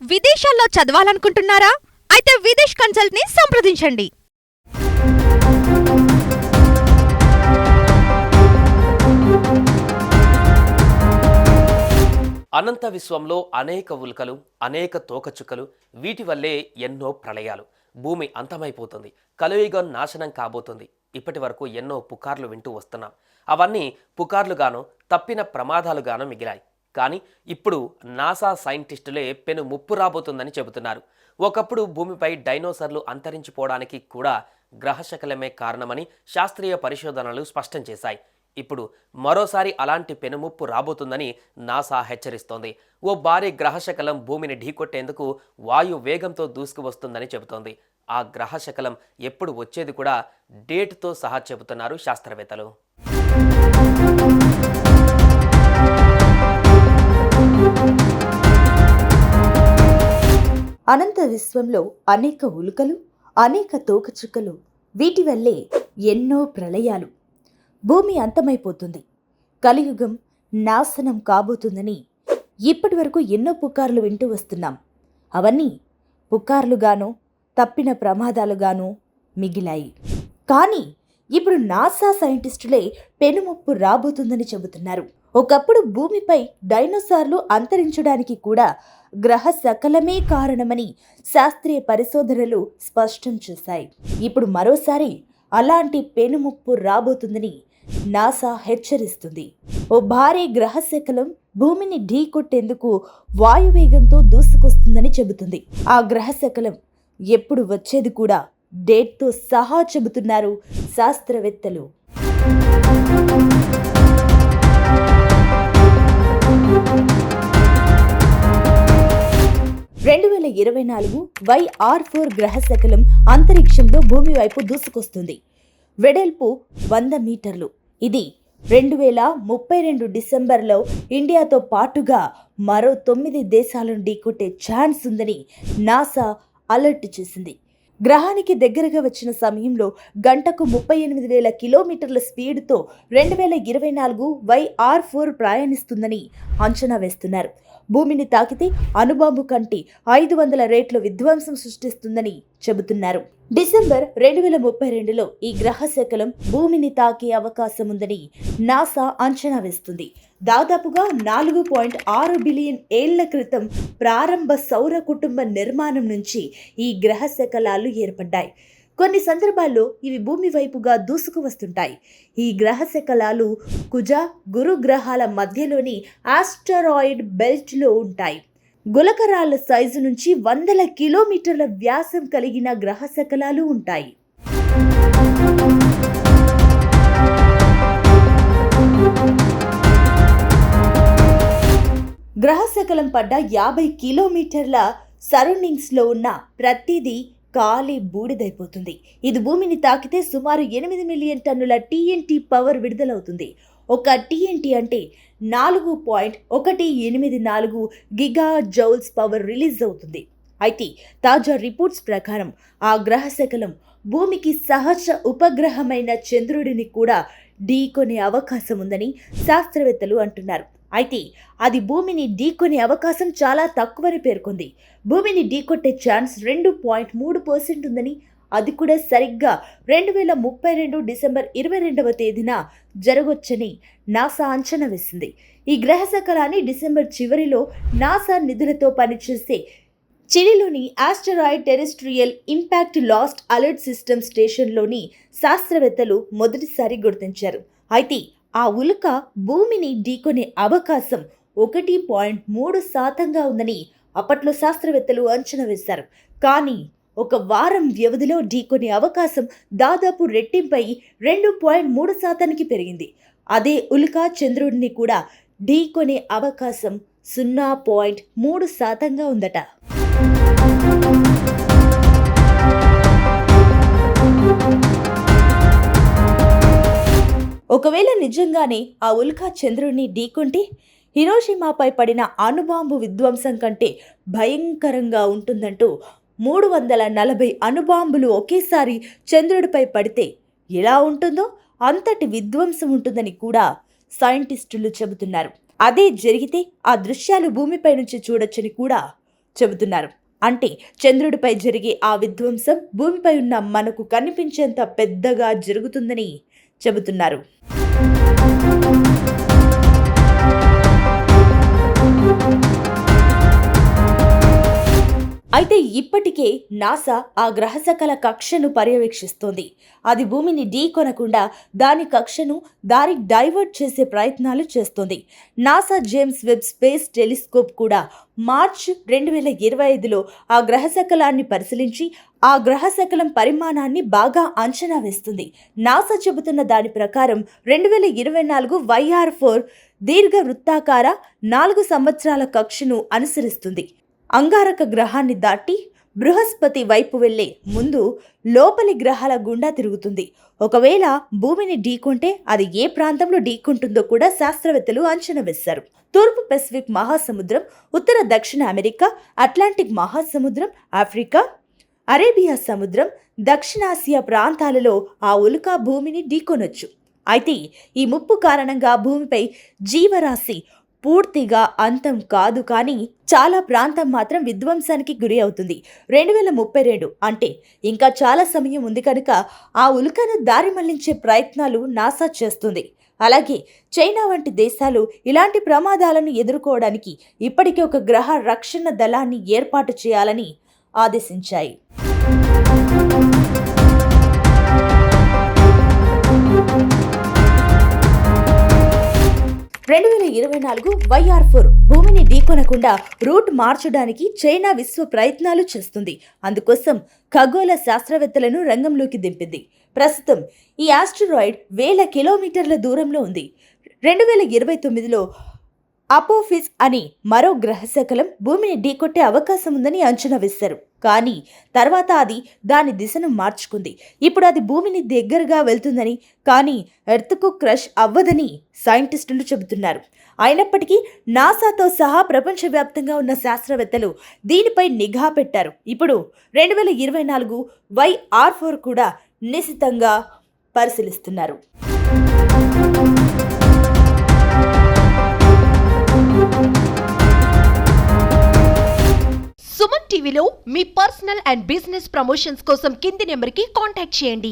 విదేశాల్లో చదవాలనుకుంటున్నారా? అయితే విదేశ్ కన్సల్ట్ ని సంప్రదించండి. అనంత విశ్వంలో అనేక ఉల్కలు, అనేక తోకచుక్కలు, వీటి వల్లే ఎన్నో ప్రళయాలు. భూమి అంతమైపోతుంది, కలియుగం నాశనం కాబోతుంది. ఇప్పటి వరకు ఎన్నో పుకార్లు వింటూ వస్తున్నాం. అవన్నీ పుకార్లుగానో తప్పిన ప్రమాదాలుగానో మిగిలాయి. కానీ ఇప్పుడు నాసా సైంటిస్టులే పెను ముప్పు రాబోతుందని చెబుతున్నారు. ఒకప్పుడు భూమిపై డైనోసార్లు అంతరించిపోవడానికి కూడా గ్రహశకలమే కారణమని శాస్త్రీయ పరిశోధనలు స్పష్టం చేశాయి. ఇప్పుడు మరోసారి అలాంటి పెనుముప్పు రాబోతుందని నాసా హెచ్చరిస్తోంది. ఓ భారీ గ్రహశకలం భూమిని ఢీకొట్టేందుకు వాయు వేగంతో దూసుకువస్తుందని చెబుతోంది. ఆ గ్రహశకలం ఎప్పుడు వచ్చేది కూడా డేట్తో సహా చెబుతున్నారు శాస్త్రవేత్తలు. అనంత విశ్వంలో అనేక ఉల్కలు, అనేక తోకచుక్కలు, వీటి వల్లే ఎన్నో ప్రళయాలు. భూమి అంతమైపోతుంది, కలియుగం నాశనం కాబోతుందని ఇప్పటి వరకు ఎన్నో పుకార్లు వింటూ వస్తున్నాం. అవన్నీ పుకార్లుగానో తప్పిన ప్రమాదాలుగానో మిగిలాయి. కానీ ఇప్పుడు నాసా సైంటిస్టులే పెనుముప్పు రాబోతుందని చెబుతున్నారు. ఒకప్పుడు భూమిపై డైనోసార్లు అంతరించడానికి కూడా గ్రహ శకలమే కారణమని శాస్త్రీయ పరిశోధనలు స్పష్టం చేశాయి. ఇప్పుడు మరోసారి అలాంటి పెనుముప్పు రాబోతుందని నాసా హెచ్చరిస్తుంది. ఓ భారీ గ్రహశకలం భూమిని ఢీకొట్టేందుకు వాయువేగంతో దూసుకొస్తుందని చెబుతుంది. ఆ గ్రహశకలం ఎప్పుడు వచ్చేది కూడా డేట్తో సహా చెబుతున్నారు శాస్త్రవేత్తలు. 2024 YR4 గ్రహశకలం అంతరిక్షంలో భూమి వైపు దూసుకొస్తుంది. వెడల్పు 100 మీటర్లు. ఇది 2032 డిసెంబర్లో ఇండియాతో పాటుగా మరో 9 దేశాలను ఢీకొట్టే ఛాన్స్ ఉందని నాసా అలర్ట్ చేసింది. గ్రహానికి దగ్గరగా వచ్చిన సమయంలో గంటకు 38,000 కిలోమీటర్ల స్పీడ్తో 2024 YR4 ప్రయాణిస్తుందని అంచనా వేస్తున్నారు. భూమిని తాకితే అణుబాంబు కంటే 500 రెట్ల విధ్వంసం సృష్టిస్తుందని చెబుతున్నారు. డిసెంబర్ 2032లో ఈ గ్రహశకలం భూమిని తాకే అవకాశం ఉందని నాసా అంచనా వేస్తుంది. దాదాపుగా 4.6 బిలియన్ ఏళ్ల క్రితం ప్రారంభ సౌర కుటుంబ నిర్మాణం నుంచి ఈ గ్రహశకలాలు ఏర్పడ్డాయి. కొన్ని సందర్భాల్లో ఇవి భూమి వైపుగా దూసుకు వస్తుంటాయి. ఈ గ్రహశకలాలు కుజ, గురు గ్రహాల మధ్యలోని ఆస్టరాయిడ్ బెల్ట్లో ఉంటాయి. గులకరాళ్ల సైజు నుంచి 100 కిలోమీటర్ల వ్యాసం కలిగిన గ్రహశకలాలు ఉంటాయి. గ్రహశకలం పడ్డ 50 కిలోమీటర్ల సరౌండింగ్స్లో ఉన్న ప్రతిదీ కాలి బూడిదైపోతుంది. ఇది భూమిని తాకితే సుమారు 8 మిలియన్ టన్నుల TNT పవర్ విడుదలవుతుంది. ఒక TNT అంటే 4.184 గిగా జౌల్స్ పవర్ రిలీజ్ అవుతుంది. అయితే తాజా రిపోర్ట్స్ ప్రకారం ఆ గ్రహశకలం భూమికి సహజ ఉపగ్రహమైన చంద్రుడిని కూడా ఢీకొనే అవకాశం ఉందని శాస్త్రవేత్తలు అంటున్నారు. అయితే అది భూమిని ఢీకొనే అవకాశం చాలా తక్కువని పేర్కొంది. భూమిని ఢీకొట్టే ఛాన్స్ 2.3% ఉందని, అది కూడా సరిగ్గా 2032 డిసెంబర్ 22వ తేదీన జరగొచ్చని నాసా అంచనా వేసింది. ఈ గ్రహశకలాన్ని డిసెంబర్ చివరిలో నాసా నిధులతో పనిచేసే చిలీలోని asteroid terrestrial impact last alert system స్టేషన్లోని శాస్త్రవేత్తలు మొదటిసారి గుర్తించారు. అయితే ఆ ఉల్క భూమిని ఢీకొనే అవకాశం 1.3% ఉందని అప్పట్లో శాస్త్రవేత్తలు అంచనా వేశారు. కానీ ఒక వారం వ్యవధిలో ఢీకొనే అవకాశం దాదాపు రెట్టింపై 2.3%కి పెరిగింది. అదే ఉల్క చంద్రుడిని కూడా ఢీకొనే అవకాశం 0.3%గా ఉందట. ఒకవేళ నిజంగానే ఆ ఉల్కా చంద్రుడిని ఢీకొంటే హిరోషిమాపై పడిన అణుబాంబు విధ్వంసం కంటే భయంకరంగా ఉంటుందంటూ 340 అణుబాంబులు ఒకేసారి చంద్రుడిపై పడితే ఎలా ఉంటుందో అంతటి విధ్వంసం ఉంటుందని కూడా సైంటిస్టులు చెబుతున్నారు. అదే జరిగితే ఆ దృశ్యాలు భూమిపై నుంచి చూడొచ్చని కూడా చెబుతున్నారు. అంటే చంద్రుడిపై జరిగే ఆ విధ్వంసం భూమిపై ఉన్న మనకు కనిపించేంత పెద్దగా జరుగుతుందని చెబుతున్నారు. అయితే ఇప్పటికే నాసా ఆ గ్రహశకల కక్షను పర్యవేక్షిస్తోంది. అది భూమిని ఢీకొనకుండా దాని కక్షను దారి డైవర్ట్ చేసే ప్రయత్నాలు చేస్తోంది. NASA James Webb space telescope కూడా మార్చ్ 2025లో ఆ గ్రహశకలాన్ని పరిశీలించి ఆ గ్రహశకలం పరిమాణాన్ని బాగా అంచనా వేస్తుంది. నాసా చెబుతున్న దాని ప్రకారం 2024 YR4 దీర్ఘ వృత్తాకార 4 సంవత్సరాల కక్షను అనుసరిస్తుంది. అంగారక గ్రహాన్ని దాటి బృహస్పతి వైపు వెళ్లే ముందు లోపలి గ్రహాల గుండా తిరుగుతుంది. ఒకవేళ భూమిని ఢీకొంటే అది ఏ ప్రాంతంలో ఢీకొంటుందో కూడా శాస్త్రవేత్తలు అంచనా వేశారు. తూర్పు పెసిఫిక్ మహాసముద్రం, ఉత్తర దక్షిణ అమెరికా, అట్లాంటిక్ మహాసముద్రం, ఆఫ్రికా, అరేబియా సముద్రం, దక్షిణాసియా ప్రాంతాలలో ఆ ఉల్కా భూమిని ఢీకొనొచ్చు. అయితే ఈ ముప్పు కారణంగా భూమిపై జీవరాశి పూర్తిగా అంతం కాదు, కానీ చాలా ప్రాంతం మాత్రం విధ్వంసానికి గురి అవుతుంది. 2032 అంటే ఇంకా చాలా సమయం ఉంది కనుక ఆ ఉల్కను దారి మళ్లించే ప్రయత్నాలు నాసా చేస్తుంది. అలాగే చైనా వంటి దేశాలు ఇలాంటి ప్రమాదాలను ఎదుర్కోవడానికి ఇప్పటికే ఒక గ్రహ రక్షణ దళాన్ని ఏర్పాటు చేయాలని ఆదేశించాయి. 2024 YR4 భూమిని ఢీకొనకుండా రూట్ మార్చడానికి చైనా విశ్వ ప్రయత్నాలు చేస్తుంది. అందుకోసం ఖగోళ శాస్త్రవేత్తలను రంగంలోకి దింపింది. ప్రస్తుతం ఈ ఆస్టరాయిడ్ 1000 కిలోమీటర్ల దూరంలో ఉంది. 2029లో అపోఫిస్ అని మరో గ్రహశకలం భూమిని ఢీకొట్టే అవకాశం ఉందని అంచనా వేశారు. కానీ తర్వాత అది దాని దిశను మార్చుకుంది. ఇప్పుడు అది భూమిని దగ్గరగా వెళ్తుందని, కానీ ఎర్త్కు క్రష్ అవ్వదని సైంటిస్టులు చెబుతున్నారు. అయినప్పటికీ నాసాతో సహా ప్రపంచవ్యాప్తంగా ఉన్న శాస్త్రవేత్తలు దీనిపై నిఘా పెట్టారు. ఇప్పుడు 2024 YR4 కూడా నిశితంగా పరిశీలిస్తున్నారు. సుమన్ టీవీలో మీ పర్సనల్ అండ్ బిజినెస్ ప్రమోషన్స్ కోసం కింది నెంబర్కి కాంటాక్ట్ చేయండి.